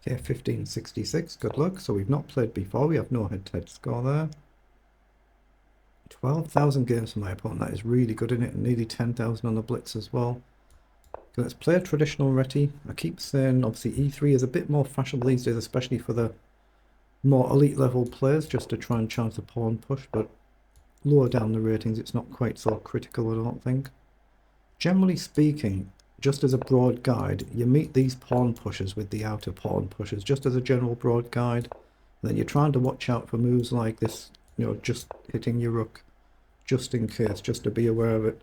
Okay, 1566, good luck. So we've not played before, we have no head-to-head score there. 12,000 games for my opponent, that is really good in it, and nearly 10,000 on the blitz as well. Okay, let's play a traditional reti. I keep saying, obviously, E3 is a bit more fashionable these days, especially for the more elite level players, just to try and chance the pawn push, but lower down the ratings, it's not quite so critical, I don't think. Generally speaking, just as a broad guide, you meet these pawn pushers with the outer pawn pushers, just as a general broad guide. And then you're trying to watch out for moves like this, you know, just hitting your rook, just in case, just to be aware of it.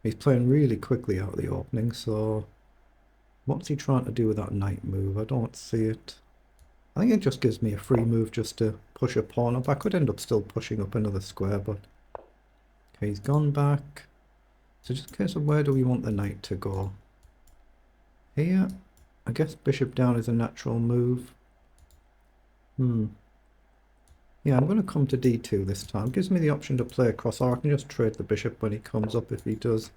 He's playing really quickly out of the opening, so what's he trying to do with that knight move? I don't see it. I think it just gives me a free move just to push a pawn up. I could end up still pushing up another square, but okay, he's gone back. So just a case of where do we want the knight to go? Here, I guess bishop down is a natural move. Yeah, I'm going to come to d2 this time. Gives me the option to play across, or I can just trade the bishop when he comes up if he does.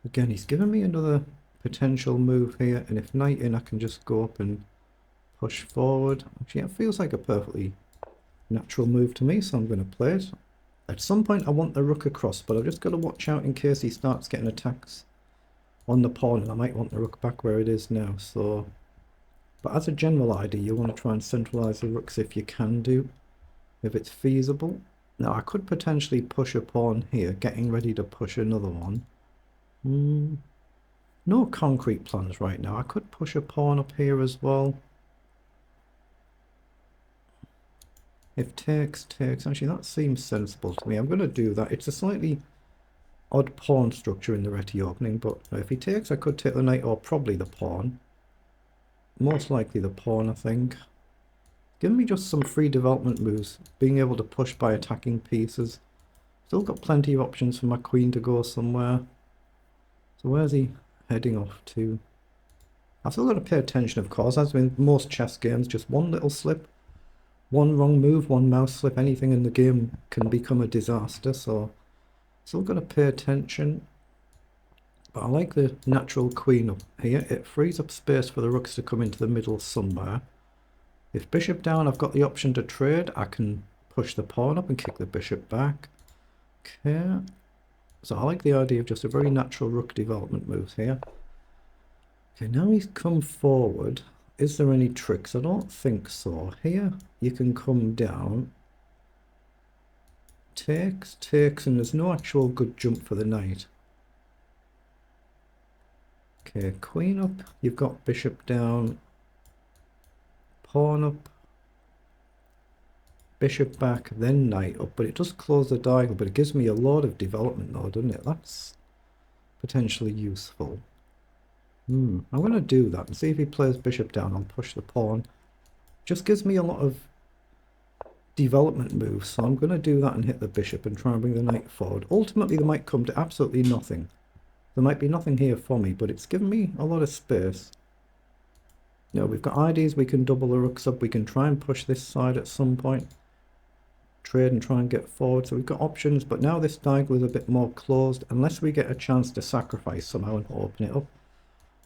Again, he's given me another potential move here, and if knight in, I can just go up and push forward. Actually, it feels like a perfectly natural move to me, so I'm going to play it. At some point, I want the rook across, but I've just got to watch out in case he starts getting attacks on the pawn, and I might want the rook back where it is now. So, but as a general idea, you want to try and centralize the rooks if you can do, if it's feasible. Now, I could potentially push a pawn here, getting ready to push another one. No concrete plans right now. I could push a pawn up here as well. If takes, actually that seems sensible to me. I'm going to do that. It's a slightly odd pawn structure in the reti opening, but if he takes, I could take the knight or probably the pawn. Most likely the pawn, I think. Give me just some free development moves, being able to push by attacking pieces. Still got plenty of options for my queen to go somewhere. So where's he heading off to? I've still got to pay attention, of course, as in most chess games, just one little slip, one wrong move, one mouse slip, anything in the game can become a disaster, so still got to pay attention. But I like the natural queen up here. It frees up space for the rooks to come into the middle somewhere. If bishop down, I've got the option to trade. I can push the pawn up and kick the bishop back. Okay. So I like the idea of just a very natural rook development move here. Okay, now he's come forward. Is there any tricks? I don't think so. Here, you can come down. Takes, and there's no actual good jump for the knight. Okay, queen up. You've got bishop down. Pawn up. Bishop back, then knight up. But it does close the diagonal, but it gives me a lot of development though, doesn't it? That's potentially useful. I'm going to do that and see if he plays bishop down. I'll push the pawn. Just gives me a lot of development moves, so I'm going to do that and hit the bishop and try and bring the knight forward. Ultimately, they might come to absolutely nothing. There might be nothing here for me, but it's given me a lot of space. You know, we've got ideas. We can double the rooks up. We can try and push this side at some point. Trade and try and get forward. So we've got options, but now this diagonal is a bit more closed unless we get a chance to sacrifice somehow and open it up.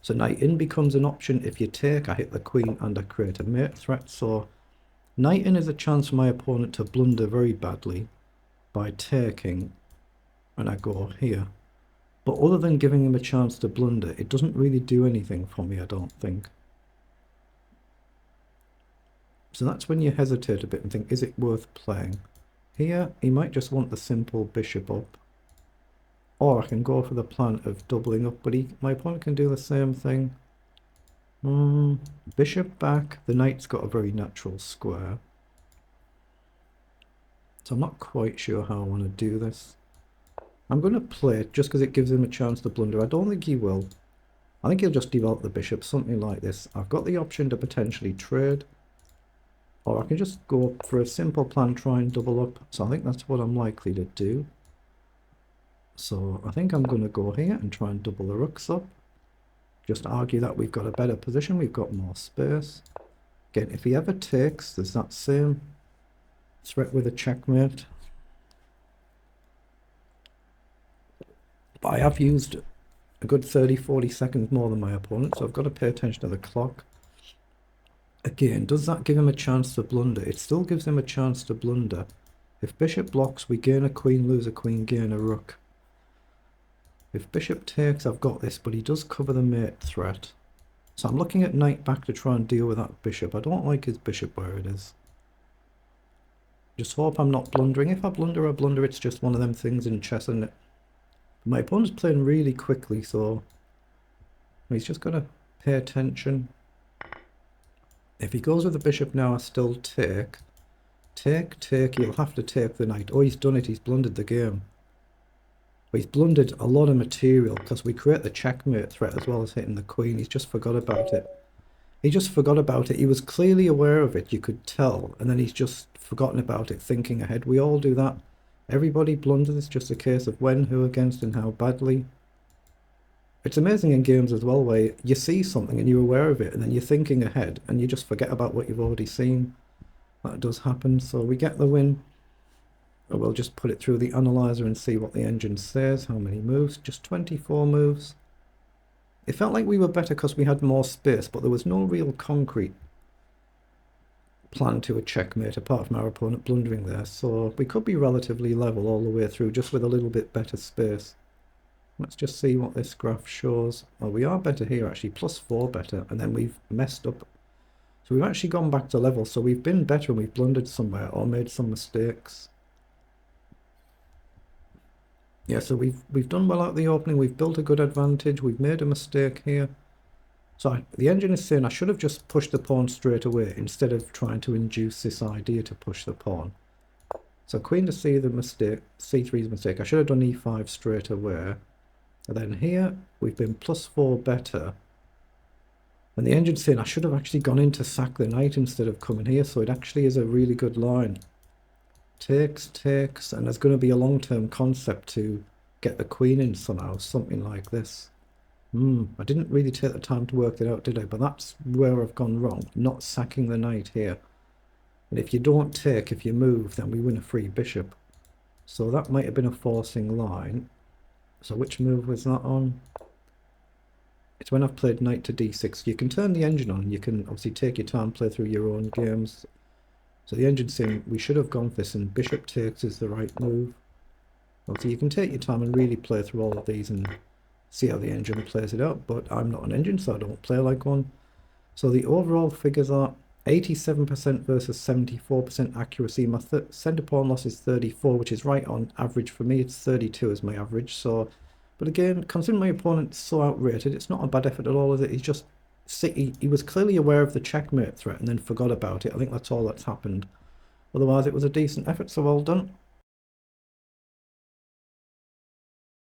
So knight in becomes an option. If you take, I hit the queen and I create a mate threat. So knight in is a chance for my opponent to blunder very badly by taking, and I go here. But other than giving him a chance to blunder, it doesn't really do anything for me, I don't think. So that's when you hesitate a bit and think, is it worth playing? Here, he might just want the simple bishop up. Or I can go for the plan of doubling up, but my opponent can do the same thing. Bishop back, the knight's got a very natural square. So I'm not quite sure how I want to do this. I'm going to play it just because it gives him a chance to blunder. I don't think he will. I think he'll just develop the bishop, something like this. I've got the option to potentially trade. Or I can just go for a simple plan, try and double up. So I think that's what I'm likely to do. So I think I'm going to go here and try and double the rooks up. Just argue that we've got a better position, we've got more space. Again, if he ever takes, there's that same threat with a checkmate. But I have used a good 30-40 seconds more than my opponent, so I've got to pay attention to the clock. Again, does that give him a chance to blunder? It still gives him a chance to blunder. If bishop blocks, we gain a queen, lose a queen, gain a rook. If bishop takes, I've got this, but he does cover the mate threat. So I'm looking at knight back to try and deal with that bishop. I don't like his bishop where it is. Just hope I'm not blundering. If I blunder, it's just one of them things in chess, isn't it? My opponent's playing really quickly, so he's just got to pay attention. If he goes with the bishop now, I still take. Take, he'll have to take the knight. Oh, he's done it, he's blundered the game. But he's blundered a lot of material, because we create the checkmate threat as well as hitting the queen. He's just forgot about it. He just forgot about it. He was clearly aware of it, you could tell, and then he's just forgotten about it, thinking ahead. We all do that. Everybody blunders. It's just a case of when, who against, and how badly. It's amazing in games as well, where you see something and you're aware of it, and then you're thinking ahead, and you just forget about what you've already seen. That does happen, so we get the win. Or we'll just put it through the analyzer and see what the engine says. How many moves? Just 24 moves. It felt like we were better because we had more space, but there was no real concrete plan to a checkmate apart from our opponent blundering there, so we could be relatively level all the way through, just with a little bit better space. Let's just see what this graph shows. Well, we are better here actually, +4 better, and then we've messed up. So we've actually gone back to level, so we've been better and we've blundered somewhere or made some mistakes. Yeah, so we've done well out the opening, we've built a good advantage, we've made a mistake here. So the engine is saying I should have just pushed the pawn straight away instead of trying to induce this idea to push the pawn. So queen to c, the mistake, c3's mistake. I should have done e5 straight away. And then here we've been +4 better. And the engine's saying I should have actually gone in to sack the knight instead of coming here. So it actually is a really good line. Takes, and there's going to be a long-term concept to get the queen in somehow, something like this. I didn't really take the time to work that out, did I? But that's where I've gone wrong, not sacking the knight here. And if you don't take, if you move, then we win a free bishop. So that might have been a forcing line. So which move was that on? It's when I've played knight to d6. You can turn the engine on, you can obviously take your time, play through your own games. So the engine's saying we should have gone for this, and bishop takes is the right move. Obviously you can take your time and really play through all of these and see how the engine plays it out, but I'm not an engine, so I don't play like one. So the overall figures are 87% versus 74% accuracy. My centre pawn loss is 34, which is right on average for me. It's 32 as my average. So, but again, considering my opponent's so outrated, it's not a bad effort at all, is it? He's just, he was clearly aware of the checkmate threat and then forgot about it. I think that's all that's happened. Otherwise, it was a decent effort, so well done.